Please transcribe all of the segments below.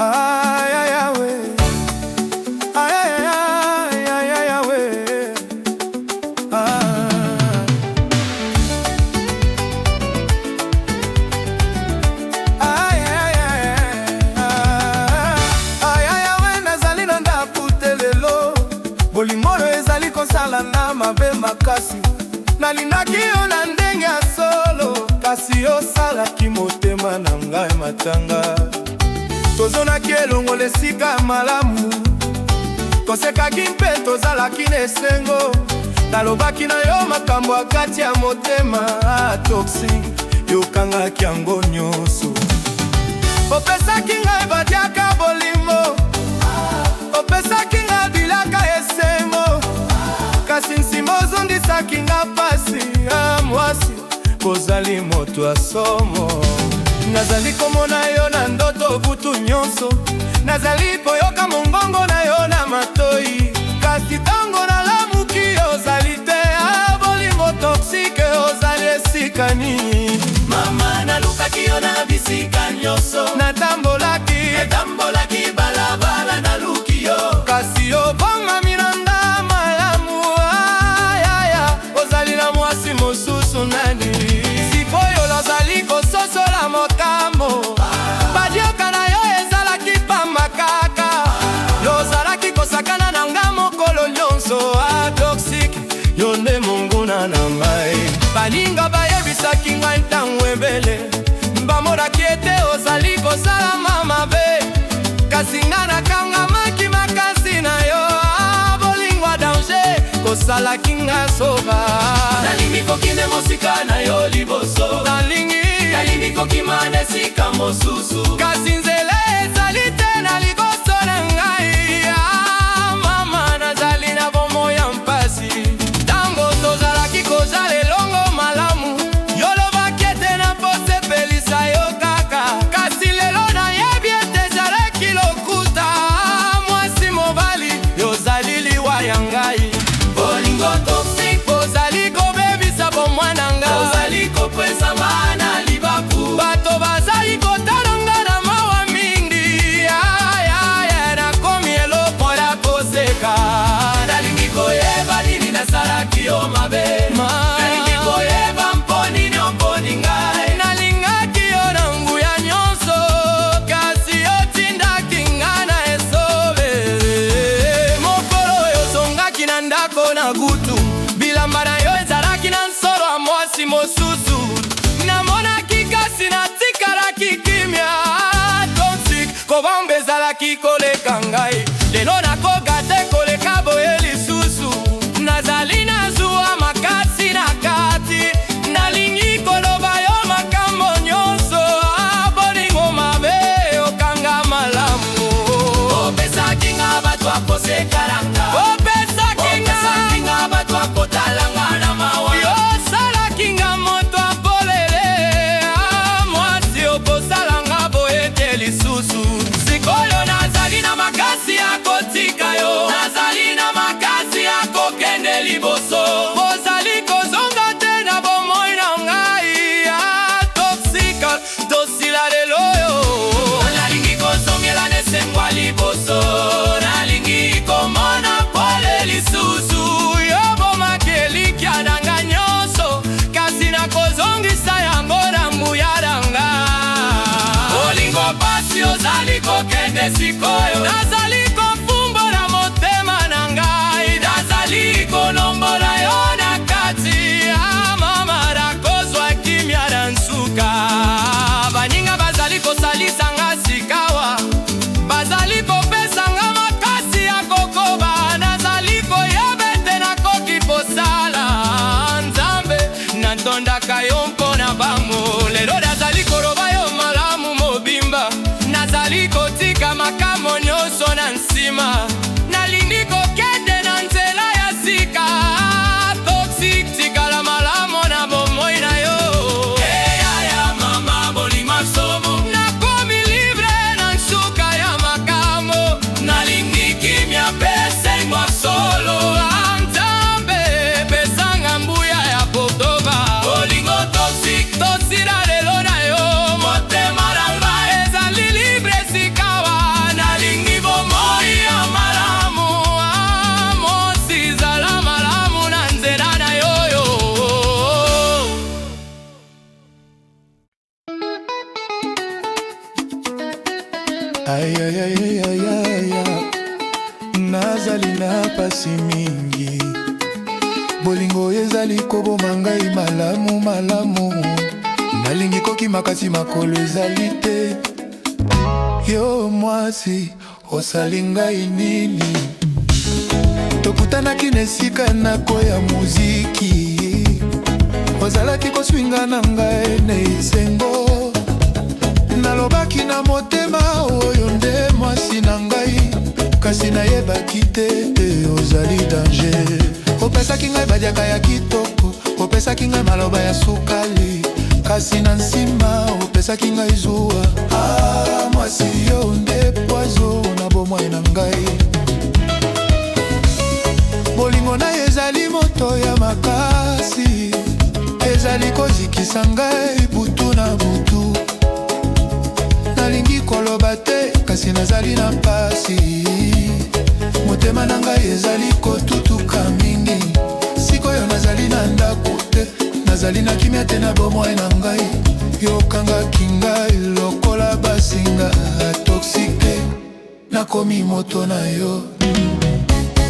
Ay, ay, ay, we. Ay, ay, ay, ay, ay, ay, we. Ah. Ay, ay, ay, ay, ay, ay, we. Nazali na ndaputa lelo. Bolingo ezali kosala na mabe makasi. Nalingaki yo na ndenge ya solo, kasi osalaki motema na ngai matanga. Tozonaki elongo lesika malamu, tosekaki mpe tozalaki na esengo. Nalobaki na yo makambo akati ya motema toxic, yokangaki yango nyonso. Opesaki ngai badiaka bolimo, opesaki ngai bilaka esengo, kasi nsima ozondisaki nga pasi ya mwasi. Kozali moto ya somo, nazali komona yo na ndoto butu nyonso, nazali koyoka mongongo na yo na matoi, kasi tango nalamuki ozali te. Bolingo toksike ozali esika nini? Mama nalukaki yo na bisika nyonso, natambolaki balabala naluki yo, kasi yo bongami na ndama ya muaya. Ozali na mwasi mosusu nani? Sikoyo lozali kososola mokambo, badioka na yo ezalaki pamba kaka. Yozalaki kosakana na nga mokolo nyonso toxic, yo nde monguna na ngai. Baninga bayebisaki ngai ntango ebele, bamolaki ete ozali kosala mabe, kasi nga nakangamaki makasi na yo. Bolingo ya danger kosalaki nga soba. nalingi kokende mosika na yo liboso, nalingi kokima na esika mosusu, kasi nzela ezali te na liboso na ngai. Mama nazali na bomoi ya mpasi, tango tozalaki kozala elongo malamu, yolobaki ete na posepelisa yo kaka, kasi lelo nayebi ete ezalaki lokuta. Mwasi mobali yozali liwa ya ngai, bolingo toxic, ozali kobebisa bomwana nga, ozali kopesa maana libaku, bato bazali kotala nga na mawa mingi. Nakomi eloko ya koseka, nalingi koyeba nini nasalaki yo mabe, nalingi koyeba mponi mponi ngai, nalingaki yo na nguya nyonso, kasi otindaki nga na esobe. Mokolo oyo ozongaki na ndako na gutu, bilamba na yo ezalaki na nsolo ya mwasi mosusu. Namonaki kasi natikalaki kimia toxic, kobamba ezalaki koleka ngai. Lelo nakoka te koleka boye lisusu, nazali na zuwa makasi na kati, nalingi koloba yo makambo nyonso. Bolingo mabe okanga malamu, opesaki nga bato akosekalanga, opesaki nga bato akotalanga na mawa, yosalaki nga moto apolele. Mwasi okosalanga boye te lisusu, sikoyo nazali na makasi ya kotika yo, nazali na makasi ya kokende liboso, ozali kozonga te na bomoi na ngai. Toxic tosila lelo yo, nalingi kozongela nesengwa liboso, nalingi komona pole lisusu, yobomaki elikya na nga nyonso, kasi nakozongisa yango na nguya na nga. bolingo pasi ozali kokende sikoyo, Nazali kofumbola motema na ngai, nazali kolombola yo na kati, mama nakozwa kimia na nsuka. Baninga bazali kosalisa nga sikawa, bazali kopesa nga makasi ya kokoba, nazali koyeba ete nakoki kosala Nzambe, natondaka yo mpona bango. Lelo nazali koloba yo malamu mobimba, nazali kotika makambo nyonso na nsima, nalingi kokende na nzela ya sika. Toxic tikala malamu na bomoi na yo. eyaya mama bolingo somo, Nakomi libre na nsuka ya makambo, nalingi kimia pesengwa solo, Nzambe pesanga mbuya ya kotoba. bolingo toxic, ayayayayaya, nazali na pasi mingi. Bolingo ezali koboma ngai malamu malamu, nalingi koki makasi makolo ezali te. Yo mwasi, osali ngai nini? Tokutanaki nesika nako ya muziki, ozalaki koswinga na ngai na esengo. Nalobaki na motema oyo nde mwasi na ngai, kasi nayebaki te ozali danger. Opesaki ngai badiaka ya kitoko, opesaki ngai maloba ya sukali, kasi na nsima opesaki ngai zuwa. Mwasi yo nde poizo na bomoi na ngai. Bolingo na ezali moto ya makasi, ezali kozikisa ngai butu na butu. Nalingi koloba te kasi nazali na pasi, motema na ngai ezali kotutuka mingi. Sikoyo nazali na ndako te, nazali na kimia te na bomoi na ngai. Yokangaki ngai lokola basinga toksike, nakomi moto na yo.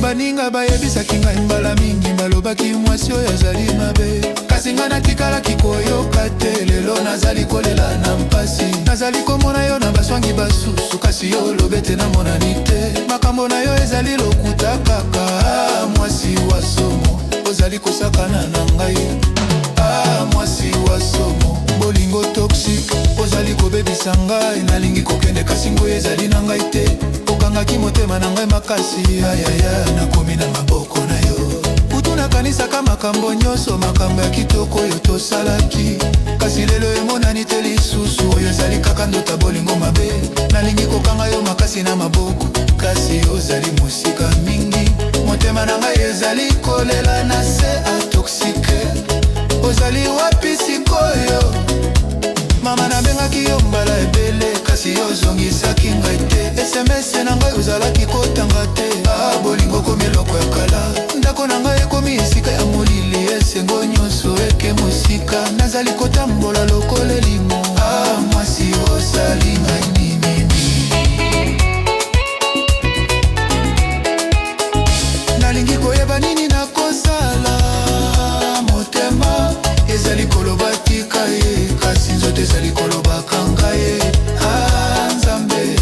Baninga bayebisaki ngai mbala mingi, balobaki mwasi oyo azali mabe, kasi ngai natikalaki koyoka te. Lelo nazali kolela na mpasi, nazali komona yo na baswangi basusu, kasi yo olobe te namonani te. Makambo na yo ezali lokuta kaka. Mwasi wa somo, ozali kosakana na ngai. Mwasi wa somo, bolingo toxique, ozali kobebisa ngai. Nalingi kokende kasi ngoyo ezali na ngai te. Okangaki motema na ngai makasi, ayaya, nakomi na maboko na yo. Kutu nakanisaka makambo nyonso, makambo ya kitoko oyo tosalaki, kasi lelo emonani te lisusu. Oyo ezali kaka ndota bolingo mabe. Nalingi kokanga yo makasi na maboko, kasi ozali mosika mingi. Motema na ngai ezali kolela na se atoksike. Ozali wapi sikoyo? Mama nabengaki yo mbala ebele, kasi yo zongisaki ngai te. SMS na ngai ozalaki kotanga te. Bolingo komi eloko ya kala, ndako na ngai ekomi esika ya molili. Esengo nyonso eke mosika, nazali kotambola lokola elimo. Mwasi osali ngai nini? Nalingi koyeba nini nakosala. Motema ezali koloba tika ye, kasi nzoto ezali koloba kanga ye. Nzambe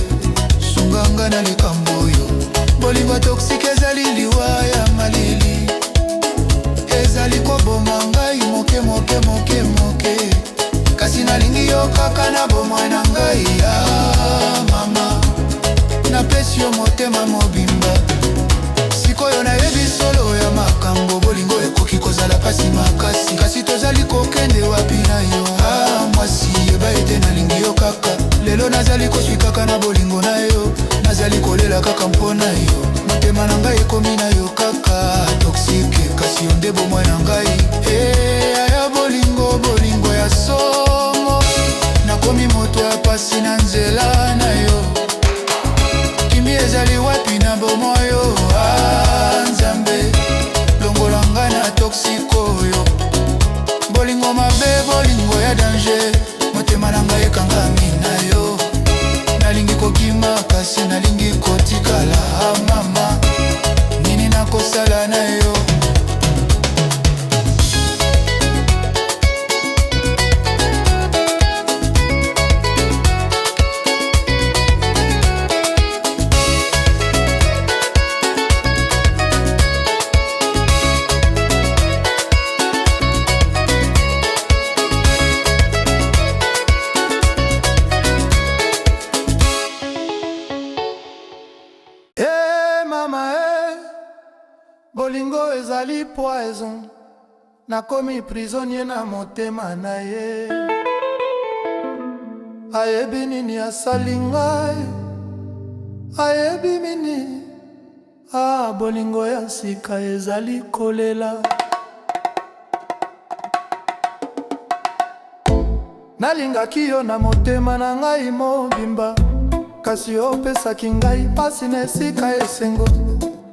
sunganga na likambo oyo. Bolingo toksike ezali liwa ya malili, ezali koboma ngai moke moke moke moke, kasi nalingi yo kaka na bomoi na ngai. Mama napesi yo motema mobimba, sikoyo nayebi solo ya makambo. Bolingo ekoki kozala pasi makasi, kasi tozali kokende wapi na yo? Mwasi yeba ete nalingi yo kaka. Lelo nazali koswi kaka na bolingo na yo, nazali kolela kaka mpona yo. Motema na ngai ekomi na yo kaka toksike, kasi yo nde bomoi na ngai. Aya bolingo, bolingo ya somo, nakomi moto ya pasi na nzela na yo. Kimi ezali wapi na bomoi yo? Nzambe longola ngai na toksiko oyo. Bolingo mabe, bolingo ya danger, motema na ngai ekangami na yo. Nalingi kokima kasi nalingi kotikala. Mama nini nakosala na yo? Bolingo ezali poison, nakomi prisonnier na motema na ye. Ayebi nini asali ngai, ayebi nini. Bolingo ya sika ezali kolela. Nalingaki yo na motema na ngai mobimba, kasi opesaki ngai pasi na esika esengo.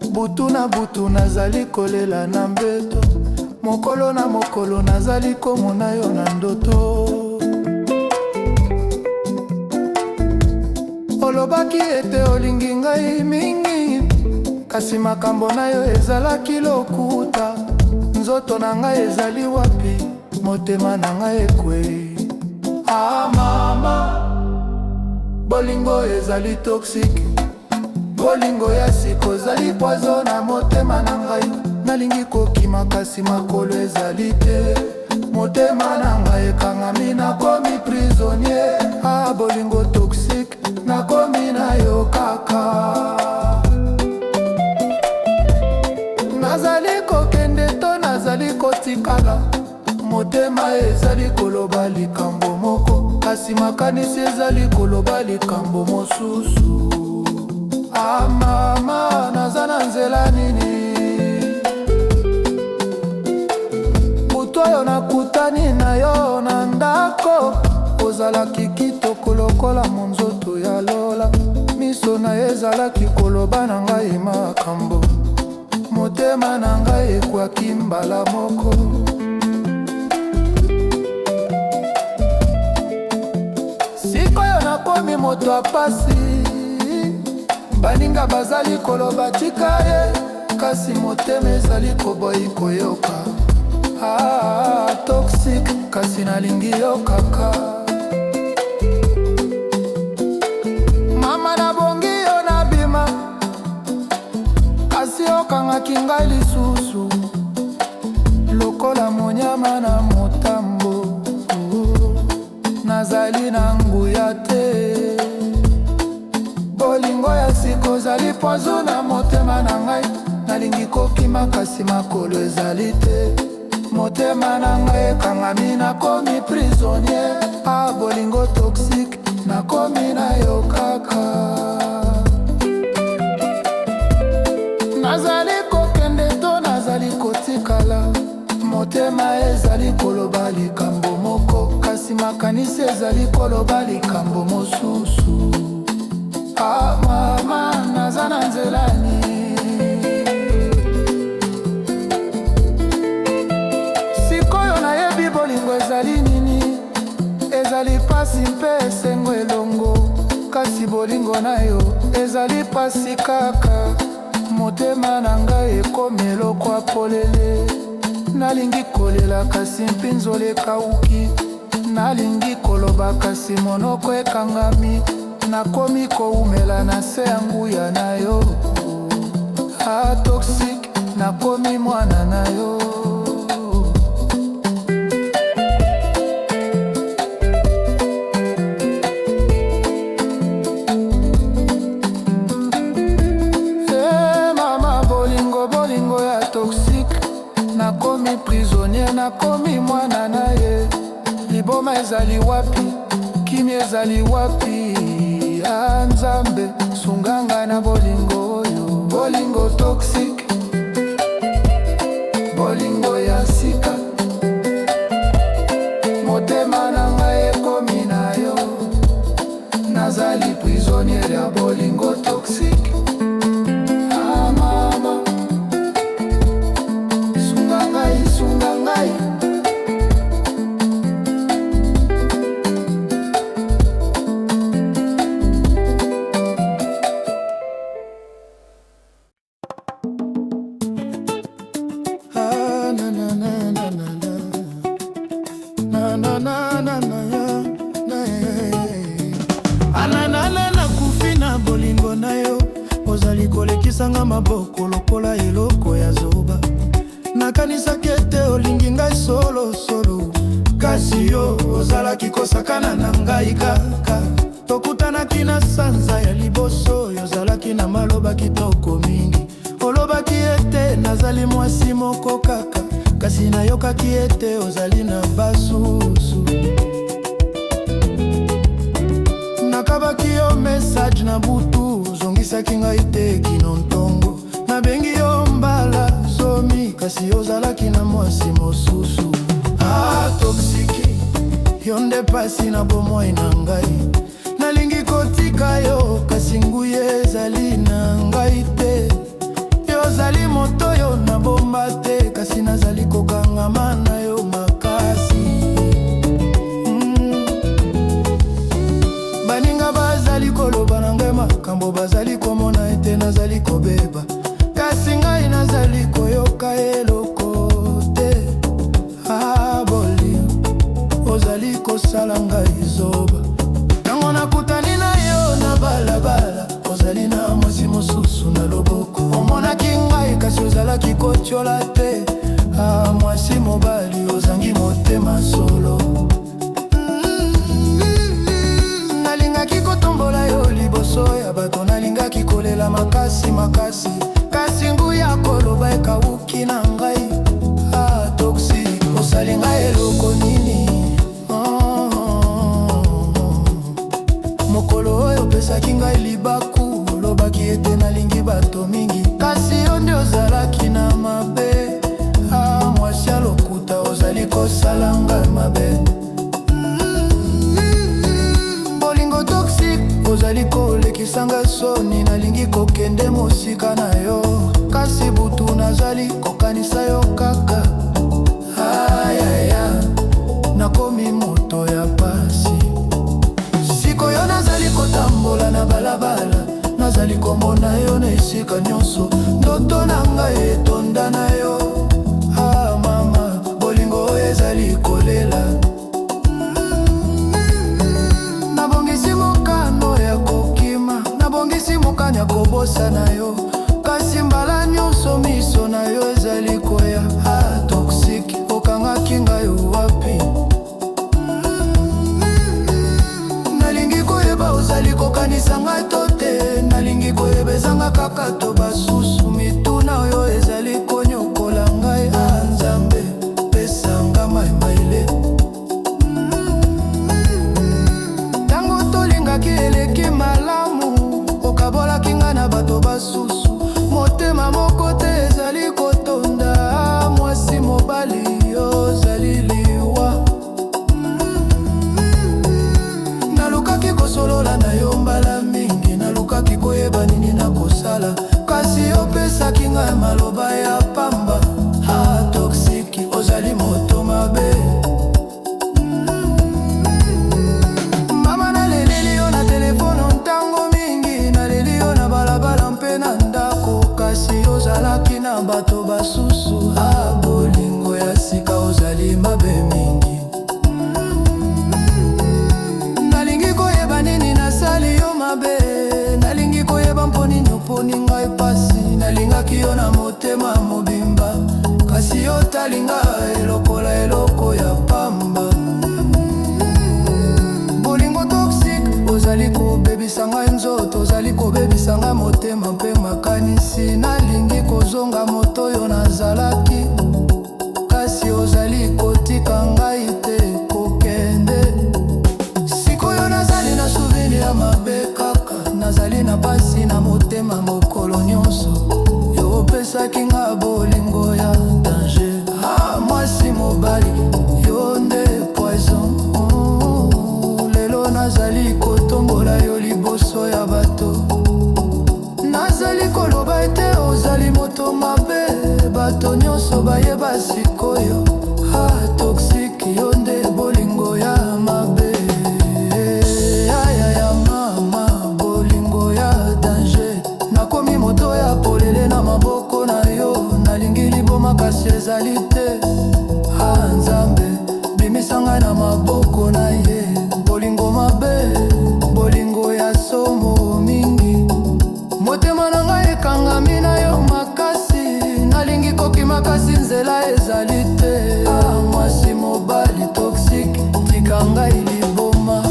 Butu na butu nazali kolela na mbeto, mokolo na mokolo nazali komona yo na ndoto. Olobaki ete olingi ngai mingi, kasi makambo na yo ezalaki lokuta. Nzoto na ngai ezali wapi, motema na ngai ekwei. Ah mama, bolingo ezali toxique. Bolingo ya siko ezali poison na motema na ngai. Nalingi kokima kasi makolo ezali te. Motema na ngai ekangami, nakomi prisonnier. Ah bolingo toxique, nakomi na yo kaka. Nazali kokende to nazali kotikala. Motema ezali koloba likambo moko, kasi makanisi ezali koloba likambo mosusu. Ah mama, naza na nzela nini? Butu oyo nakutani na yo na ndako, ozalaki kitoko lokola monzoto ya Lola. Miso na ye ezalaki koloba na ngai makambo, motema na ngai ekwaki mbala moko. Sikoyo nakomi moto apasi, baninga bazali koloba tika ye, kasi motema ezali koboyi koyoka. Ah toxique, kasi nalingi yo kaka. Mama nabongi yo nabima, kasi okangaki ngai lisusu lokola monyama na motambo. Nazali na nguya te. Bolingo ya siko ezali poison na motema na ngai. Nalingi kokima kasi makolo ezali te. Motema na ngai ekangami, nakomi prisonnier. Ah bolingo toxique, nakomi na yo kaka. Nazali kokende to nazali kotikala. Motema ezali koloba likambo moko, kasi makanisi ezali koloba likambo mosusu. Ah mama, naza na nzela nini? Sikoyo nayebi bolingo ezali nini. Ezali pasi mpe esengo elongo, kasi bolingo na yo ezali pasi kaka. Motema na ngai ekomi eloko apolele. Nalingi kolela kasi mpinzolo ekauki. Nalingi koloba kasi monoko ekangami. Nakomi koumela na se ya nguya na yo. Ah toxique, nakomi mwana na yo. Mama bolingo, bolingo ya toxique, nakomi prisonnier, nakomi mwana na ye. Liboma ezali wapi, kimi ezali wapi? Ah Nzambe, sunganga na bolingo oyo. Bolingo toxique, bolingo ya sika. Motema na ngai ekomi na yo. Nazali prisonnier ya bolingo toxique. Ah mama, sunga ngai, sunga ngai. Nakufina bolingo na yo, ozali kolekisanga maboko lokola eloko ya zoba. Nakanisaki ete olingi ngai solo solo, kasi yo ozalaki kosakana na ngai kaka. Tokutanaki na sanza ya liboso, yozalaki na maloba kitoko mingi. Olobaki ete nazali mwasi moko kaka, kasi nayokaki ete ozali na basusu. Nakabaki yo message na butu, zongisaki ngai te kino ntongo. Nabengi yo mbala zomi, kasi ozalaki na mwasi mosusu. Ah toxique, yo nde pasi na bomoi na ngai. Nalingi kotika yo, kasi nguye ezali na ngai te. Yo zali moto yo na bomba te, kasi nazali kokangama na yo makasi. Baninga bazali koloba na ngai kosala ngai zoba. Ntango nakutani na yo na balabala, ozali na mwasi mosusu na loboko. Omonaki ngai kasi ozalaki kotiola te. Mwasi mobali ozangi motema solo. Nalingaki kotombola yo liboso ya bato, nalingaki kolela makasi makasi, kasi nguya koloba ekawuki na ngai. Toxic, osali ngai eloko nini? Mokolo oyo opesaki ngai libaku, olobaki ete nalingi bato mingi, kasi yo nde ozalaki na mabe. Mwasi ya lokuta ozali kosala ngai mabe. Bolingo toxic, ozali kolekisa ngai soni, nalingi kokende mosika na yo, kasi butu nazali kokanisa yo kaka. Ayaya, nakomi moto ya pasi. Sikoyo nazali kotambola na balabala, nazali komona yo na esika nyonso, ndoto na ngai etonda na yo. Mama, bolingo ezali kolela. Nabongisi mokano ya kokima, nabongisi mokano ya kobosa na yo, kasi mbala nyonso miso na yo ezali koya. Toxic, okangaki ngai wapi? Nalingi koyeba ozali kokanisa ngai to te, nalingi koyeba ezanga kaka to basusu. Mituna oyo ezali konyokola ngai. Nzambe pesanga mai maile. Ntango tolingaki eleki malamu, okabolaki ngai na bato basusu. Motema moko te ezali kotonda. Mwasi mobali ozali liwa. Nalukaki kosolola na yo mbala mingi, nalukaki koyeba nini na kosala, kasi opesaki ngai maloba ya pamba. Toxic, ozali moto mabe. Mama naleleli yo na telefono ntango mingi, naleli yo na balabala mpe na ndako, kasi ozalaki na bato basusu. Bolingo ya sika ozali mabe mingi. Nalingi koyeba nini nasali yo mabe, nalingi koyeba mponi nyoponi ngai pasi. Nalingaki yo na motema mobimba, kasi yo talinga elokola eloko ya pamba. Bolingo toxic, ozali kobebisa ngai nzoto, ozali kobebisa ngai motema mpe makanisi. Nalingi kozonga moto oyo nazalaki, kasi ozali kotika ngai te kokende. Sikoyo nazali na souvenir ya mabe kaka, nazali na pasi na motema mokolo nyonso. Yo opesaki nga bolingo ya danger. Mwasi mobali yo nde poison. Lelo nazali kotombola yo liboso ya bato, nazali koloba ete ozali moto mabe. Bato nyonso bayeba sikoyo. Toxic, yo nde bolingo ya mabe. Ayaya mama, bolingo ya danger. Nakomi moto ya polele na maboko na yo, nalingi liboma kasi ezali te. Nzambe bimisa ngai na maboko na ye. Bolingo mabe, bolingo ya somo mingi. Motema na ngai ekangami na yo makasi, nalingi koki makasi nzela ezali te. Mwasi mobali toxic, tika ngai liboma.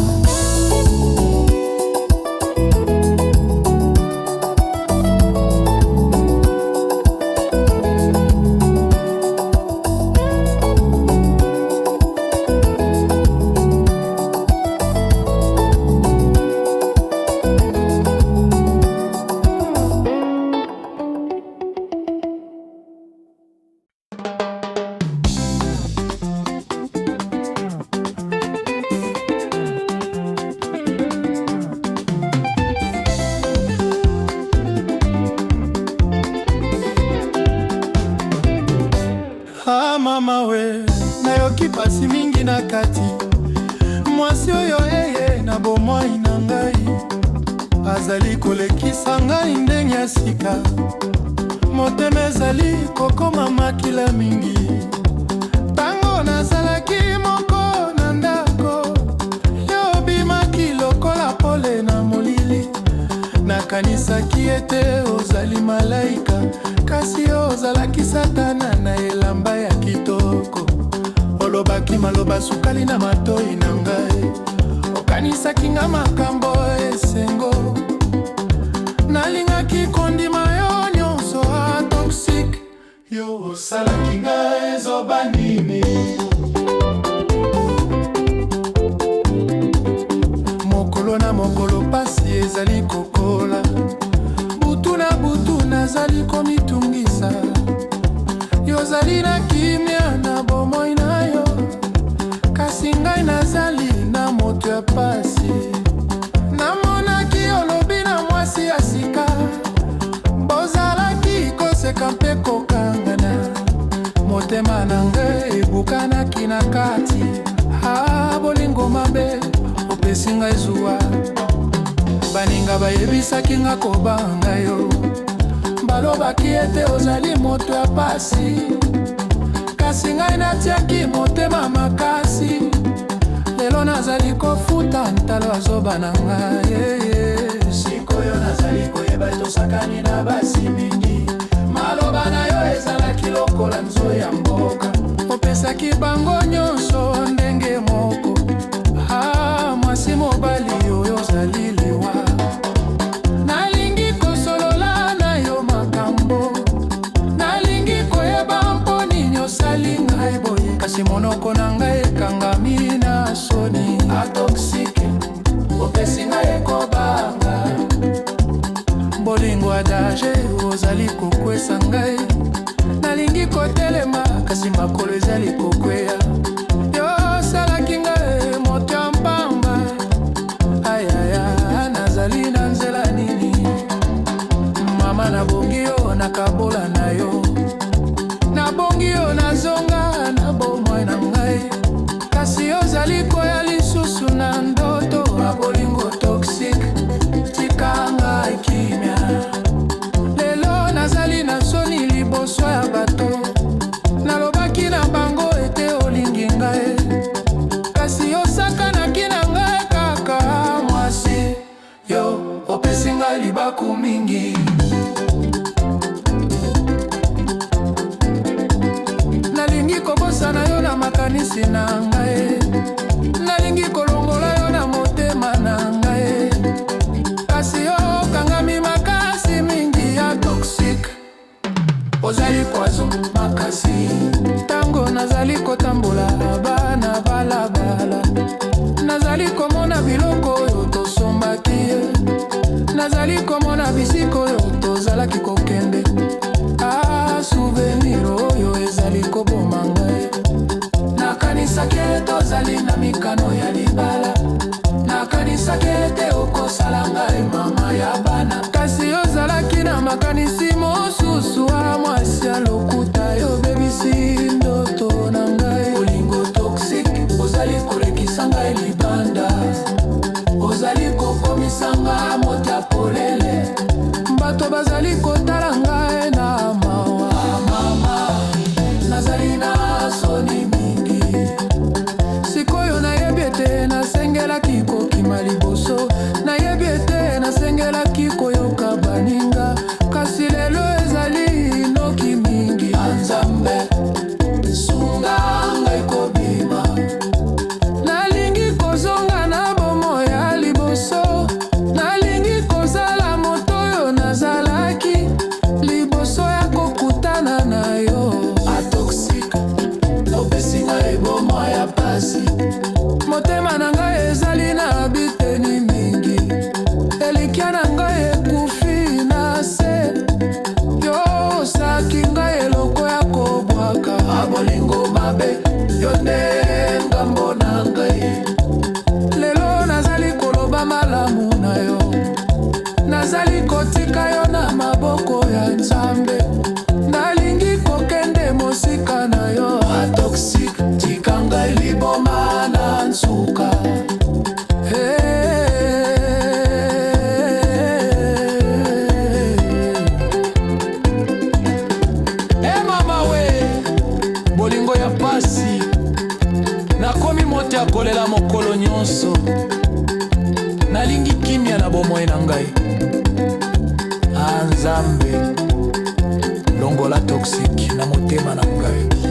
Mama we, nayoki pasi mingi na kati. Mwasi oyo eye na bomoi na ngai, azali kolekisa ngai ndenge ya sika. Motema ezali kokoma makila mingi. Tango nazalaki moko na ndako, basukali na matoi na ngai. Okanisaki nga makambo esengo, nalingaki kondima yo nyonso toxique. Yo osalaki nga ezoba nini? Mokolo na mokolo pasi ezali kokola, butu na butu nazali komitungisa. Yozali na kimia na bomoi na yo, kasi ngai nazali na moto ya pasi. Namonaki olobi na mwasi ya sika, bozalaki koseka mpe kokangana. Motema na ngai ebukanaki na kati, bolingo mabe opesi ngai zuwa. Baninga bayebisaki nga kobanga yo, balobaki ete ozali moto ya pasi, kasi ngai natiaki motema makasi. Lelo nazali kofuta ntalo azoba na ngai. Sikoyo nazali koyeba tosakani na basi mingi, maloba na yo ezalaki lokola nzo ya mboka. Opesaki bango nyonso ndenge moko, mwasi mobali oyo ozali liwa. Nalingi kosolola na yo makambo, nalingi koyeba mponi nyosali ngai boye, kasi monoko na ngai ekangami na soni. Toxique, opesi ngai ekobanga, bolingo adage ozali kokwesa ngai. Nalingi kotelema kasi makolo ezali kokweya. Yo salaki ngai moto ya mpamba, ayaya nazali na nzela nini? Mama nabongi yo nakabola na yo, nabongi yo nazonga na bomoi na ngai, kasi ozali koya lisusu na ndoto. Bolingo toxique, tika ngai kimia. Lelo nazali na soni liboso ya bato, nalobaki na bango ete olingi ngai, kasi osakanaki na ngai kaka mwasi. Yo opesi ngai libaku mingi, nalingi kobosana yo na makanisi na ngai, nalingi kolongola yo na motema na ngai, kasi yo kangami makasi mingi ya toxique. Ozali poison makasi, tango nazali kotambola bana balabala, nazali komona biloko oyo tosombaki, nazali komona bisiko oyo tozalaki kokende. Souvenir oyo ezali koboma ngai, nakanisaki tozali na mikano ya libala, nakanisaki ete okosala ngai mama ya bana, kasi ozalaki na makanisi mosusu mwasi ya lokuta. Yo bebisi ndoto na ngai, bolingo toxique, ozali kolekisa ngai libanda, ozali kokomisa ngai moto ya polele. Bato bazali kotala ngai na mawa, nazali na soni mingi. Sikoyo nayebi ete nasengelaki kokima liboso, nayebi ete nasengelaki koyoka baninga, kasi lelo ezali noki mingi. Nzambe sunga ngai kobima, nalingi kozonga na bomo ya liboso, nalingi kozala moto oyo nazalaki liboso ya kokutana na yo. Toxique, opesi ngai bomo ya pasi, motema na ngai ezali na biteni mingi, elikia na ngai ekufi na se. Yo osaki ngai eloko ya kobwaka, bolingo mabe yo nde ngambo na ngai. Lelo nazali koloba malamu na yo, nazali kotika yo na maboko ya Nzambe, nalingi kokende mosika na yo. Toxique, tika ngai liboma na nsuka. Mama we, bolingo ya pasi, nakomi moto ya kolela mokolo nyonso, nalingi kimia na bomoi na ngai. Nzambe longola toxique na motema na ngai.